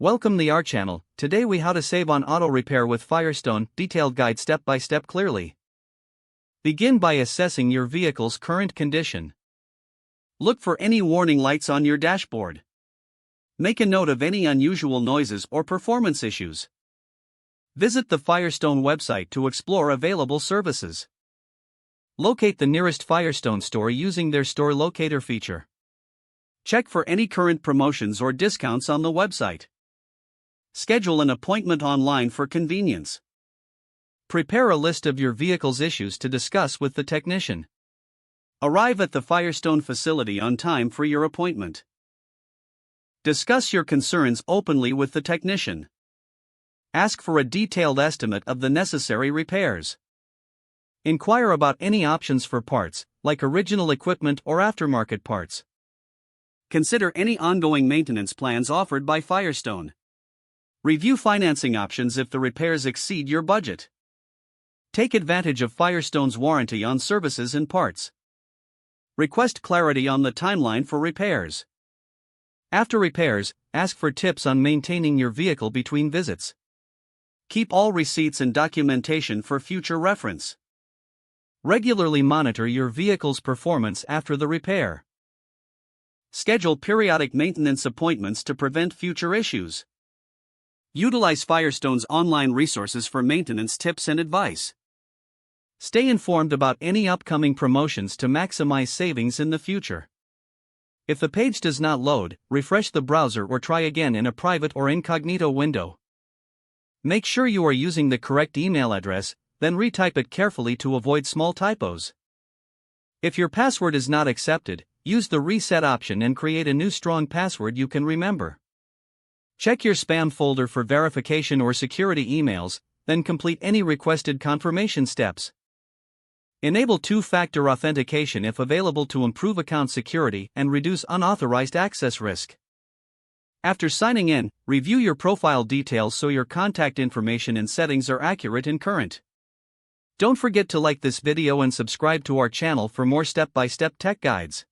Welcome to our channel. Today we how to save on auto repair with Firestone, detailed guide step by step clearly. Begin by assessing your vehicle's current condition. Look for any warning lights on your dashboard. Make a note of any unusual noises or performance issues. Visit the Firestone website to explore available services. Locate the nearest Firestone store using their store locator feature. Check for any current promotions or discounts on the website. Schedule an appointment online for convenience. Prepare a list of your vehicle's issues to discuss with the technician. Arrive at the Firestone facility on time for your appointment. Discuss your concerns openly with the technician. Ask for a detailed estimate of the necessary repairs. Inquire about any options for parts, like original equipment or aftermarket parts. Consider any ongoing maintenance plans offered by Firestone. Review financing options if the repairs exceed your budget. Take advantage of Firestone's warranty on services and parts. Request clarity on the timeline for repairs. After repairs, ask for tips on maintaining your vehicle between visits. Keep all receipts and documentation for future reference. Regularly monitor your vehicle's performance after the repair. Schedule periodic maintenance appointments to prevent future issues. Utilize Firestone's online resources for maintenance tips and advice. Stay informed about any upcoming promotions to maximize savings in the future. If the page does not load, refresh the browser or try again in a private or incognito window. Make sure you are using the correct email address, then retype it carefully to avoid small typos. If your password is not accepted, use the reset option and create a new strong password you can remember. Check your spam folder for verification or security emails, then complete any requested confirmation steps. Enable two-factor authentication if available to improve account security and reduce unauthorized access risk. After signing in, review your profile details so your contact information and settings are accurate and current. Don't forget to like this video and subscribe to our channel for more step-by-step tech guides.